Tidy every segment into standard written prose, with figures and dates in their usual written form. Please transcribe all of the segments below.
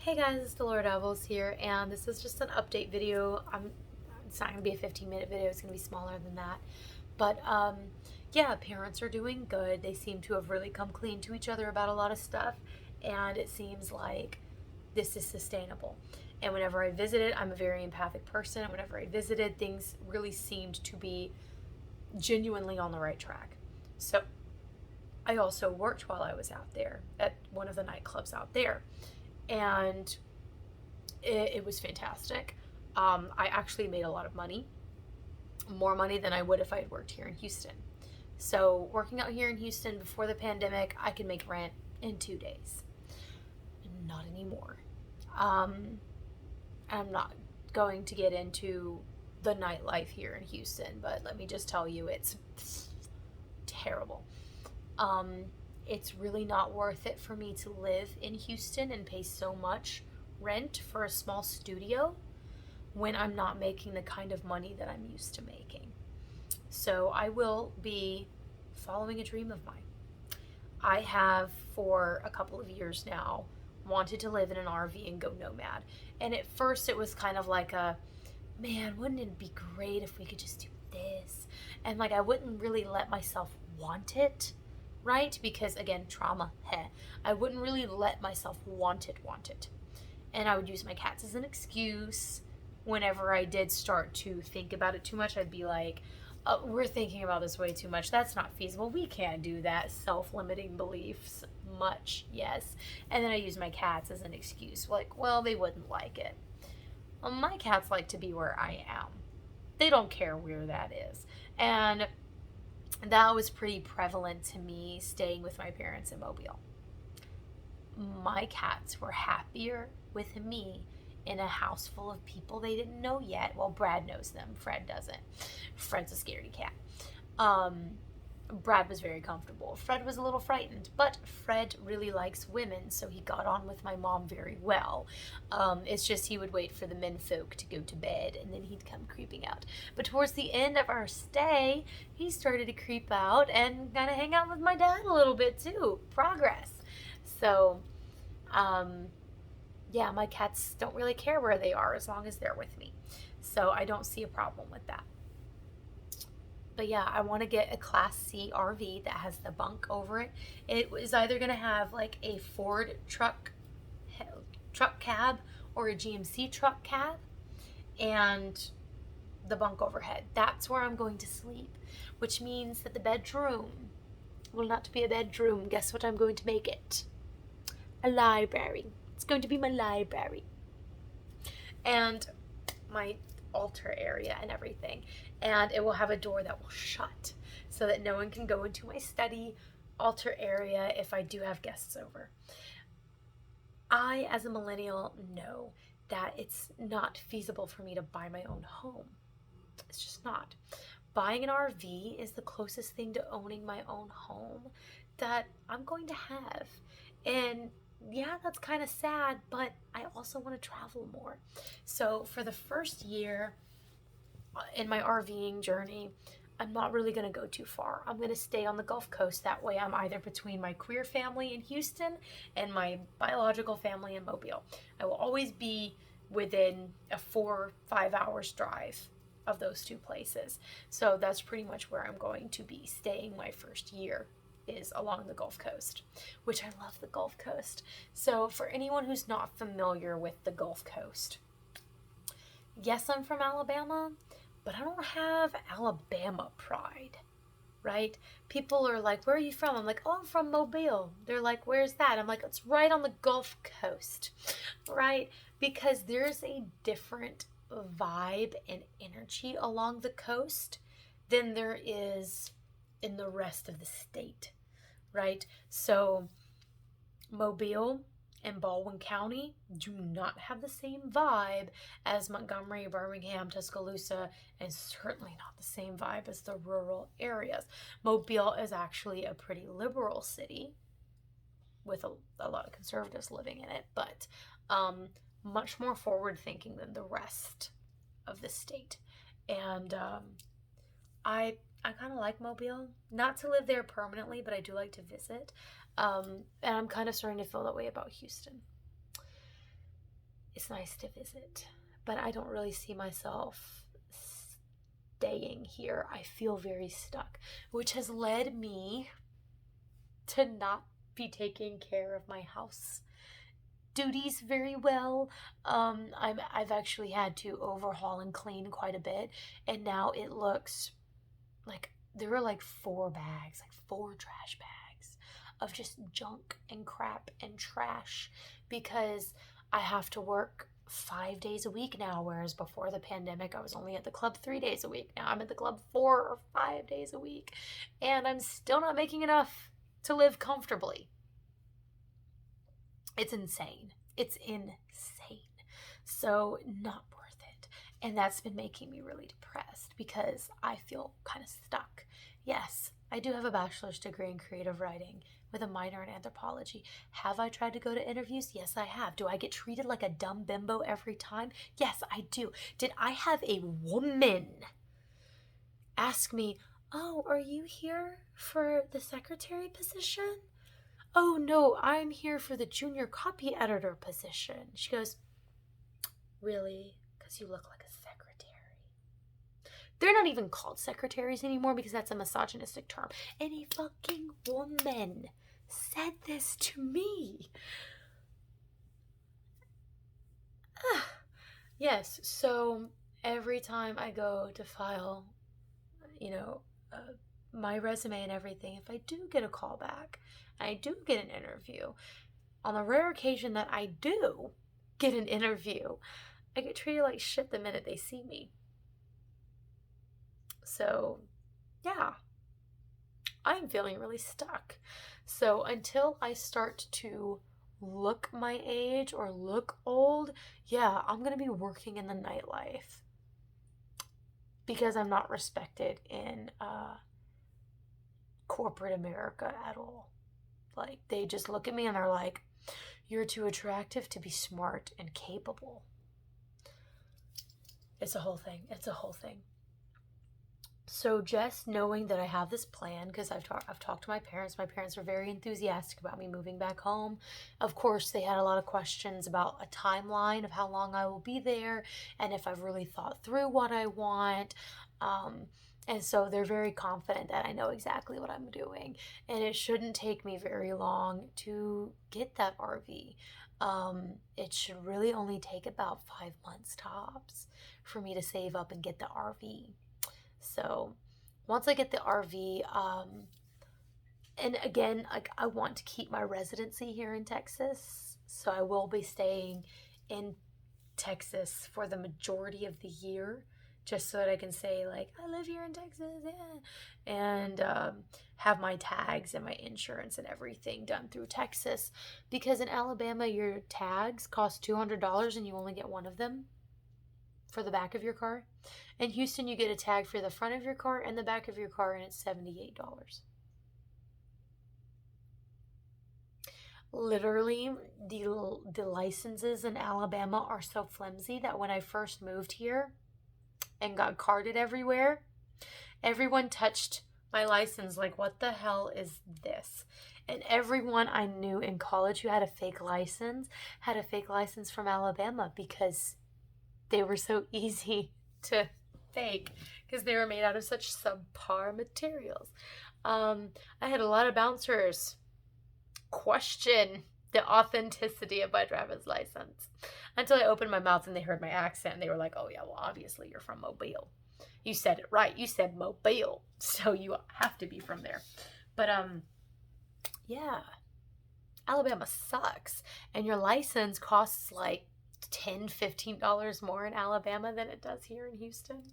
Hey guys, it's Delora Devils here, and this is just an update video. It's not going to be a 15-minute video, it's going to be smaller than that. But yeah, parents are doing good. They seem to have really come clean to each other about a lot of stuff, and it seems like this is sustainable. And whenever I visited, I'm a very empathic person. Whenever I visited, things really seemed to be genuinely on the right track. So I also worked while I was out there at one of the nightclubs out there, and it was fantastic. I actually made a lot of money, more money than I would if I had worked here in Houston. So, working out here in Houston before the pandemic, I could make rent in 2 days. Not anymore. I'm not going to get into the nightlife here in Houston, but let me just tell you, it's terrible. Um, it's really not worth it for me to live in Houston and pay so much rent for a small studio when I'm not making the kind of money that I'm used to making. So I will be following a dream of mine. I have for a couple of years now wanted to live in an RV and go nomad. And at first it was kind of like a, man, wouldn't it be great if we could just do this? And like I wouldn't really let myself want it, right? Because again, trauma, heh. I wouldn't really let myself want it. And I would use my cats as an excuse. Whenever I did start to think about it too much, I'd be like, we're thinking about this way too much. That's not feasible. We can't do that. Self-limiting beliefs. Much, yes. And then I use my cats as an excuse. Like, well, they wouldn't like it. Well, my cats like to be where I am. They don't care where that is. And that was pretty prevalent to me staying with my parents in Mobile. My cats were happier with me in a house full of people they didn't know yet. Well, Brad knows them. Fred doesn't. Fred's a scaredy cat. Brad was very comfortable. Fred was a little frightened, but Fred really likes women, so he got on with my mom very well. It's just he would wait for the men folk to go to bed, and then he'd come creeping out. But towards the end of our stay, he started to creep out and kind of hang out with my dad a little bit too. Progress. So, yeah, my cats don't really care where they are as long as they're with me. So I don't see a problem with that. But yeah, I want to get a Class C RV that has the bunk over it. It is either going to have like a Ford truck cab or a GMC truck cab and the bunk overhead. That's where I'm going to sleep, which means that the bedroom will not be a bedroom. Guess what I'm going to make it? A library. It's going to be my library. And my altar area and everything. And it will have a door that will shut so that no one can go into my study altar area if I do have guests over. I, as a millennial, know that it's not feasible for me to buy my own home. It's just not. Buying an RV is the closest thing to owning my own home that I'm going to have. And yeah, that's kind of sad, but I also want to travel more. So for the first year in my RVing journey, I'm not really going to go too far. I'm going to stay on the Gulf Coast. That way I'm either between my queer family in Houston and my biological family in Mobile. I will always be within a 4-5 hours drive of those two places. So that's pretty much where I'm going to be staying my first year, is along the Gulf Coast, which I love the Gulf Coast. So for anyone who's not familiar with the Gulf Coast, yes, I'm from Alabama, but I don't have Alabama pride, right? People are like, where are you from? I'm like, oh, I'm from Mobile. They're like, where's that? I'm like, it's right on the Gulf Coast, right? Because there's a different vibe and energy along the coast than there is in the rest of the state, right? So Mobile and Baldwin County do not have the same vibe as Montgomery, Birmingham, Tuscaloosa, and certainly not the same vibe as the rural areas. Mobile is actually a pretty liberal city with a lot of conservatives living in it, but much more forward thinking than the rest of the state. And I kind of like Mobile. Not to live there permanently, but I do like to visit. And I'm kind of starting to feel that way about Houston. it's nice to visit, but I don't really see myself staying here. I feel very stuck, which has led me to not be taking care of my house duties very well. I've actually had to overhaul and clean quite a bit, and now it looks like there were like 4 bags, like 4 trash bags of just junk and crap and trash because I have to work 5 days a week now, whereas before the pandemic I was only at the club 3 days a week. Now I'm at the club 4 or 5 days a week, and I'm still not making enough to live comfortably. It's insane. It's insane. So, not worth it. And that's been making me really depressed because I feel kind of stuck. Yes, I do have a bachelor's degree in creative writing with a minor in anthropology. Have I tried to go to interviews? Yes, I have. Do I get treated like a dumb bimbo every time? Yes, I do. Did I have a woman ask me, "Oh, are you here for the secretary position?" "Oh, no, I'm here for the junior copy editor position." She goes, "Really? Because you look like a secretary." They're not even called secretaries anymore because that's a misogynistic term. And a fucking woman said this to me. Yes, so every time I go to file, you know, my resume and everything, if I do get a call back, I do get an interview. On the rare occasion that I do get an interview, I get treated like shit the minute they see me. So, yeah, I'm feeling really stuck. So until I start to look my age or look old, yeah, I'm going to be working in the nightlife because I'm not respected in corporate America at all. Like, they just look at me and they're like, "You're too attractive to be smart and capable." It's a whole thing. It's a whole thing. So just knowing that I have this plan, because I've talked to my parents. My parents are very enthusiastic about me moving back home. Of course, they had a lot of questions about a timeline of how long I will be there and if I've really thought through what I want. And so they're very confident that I know exactly what I'm doing. And it shouldn't take me very long to get that RV. It should really only take about 5 months tops for me to save up and get the RV. So once I get the RV, and again, like, I want to keep my residency here in Texas, so I will be staying in Texas for the majority of the year, just so that I can say, like, I live here in Texas, yeah, and have my tags and my insurance and everything done through Texas, because in Alabama your tags cost $200 and you only get one of them for the back of your car. In Houston, you get a tag for the front of your car and the back of your car, and it's $78. Literally, the licenses in Alabama are so flimsy that when I first moved here and got carded everywhere, everyone touched my license like, "What the hell is this?" And everyone I knew in college who had a fake license had a fake license from Alabama because they were so easy to fake because they were made out of such subpar materials. I had a lot of bouncers question the authenticity of my driver's license until I opened my mouth and they heard my accent and they were like, "Oh yeah, well obviously you're from Mobile. You said it right. You said Mobile, so you have to be from there." But yeah, Alabama sucks, and your license costs like $10-15 more in Alabama than it does here in Houston.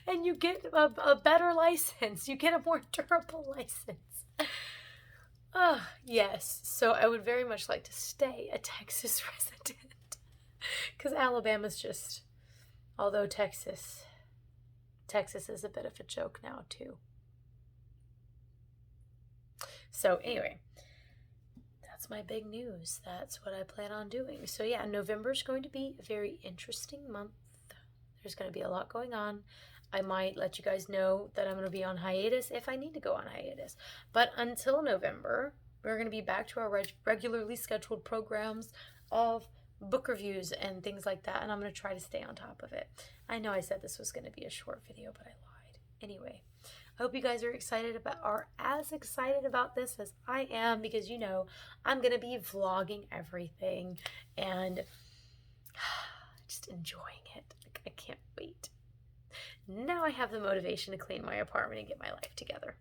And you get a better license. You get a more durable license. Yes. So I would very much like to stay a Texas resident. Because Alabama's just, although Texas is a bit of a joke now too. So anyway, that's my big news. That's what I plan on doing. So yeah, November's going to be a very interesting month. There's going to be a lot going on. I might let you guys know that I'm going to be on hiatus if I need to go on hiatus. But until November, we're going to be back to our regularly scheduled programs of book reviews and things like that, and I'm going to try to stay on top of it. I know I said this was going to be a short video, but I lied. Anyway, I hope you guys are as excited about this as I am, because you know I'm going to be vlogging everything and just enjoying it. Like, I can't wait. Now I have the motivation to clean my apartment and get my life together.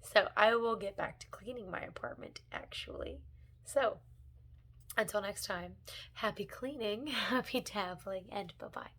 So I will get back to cleaning my apartment, actually. So until next time, happy cleaning, happy dabbling, and bye-bye.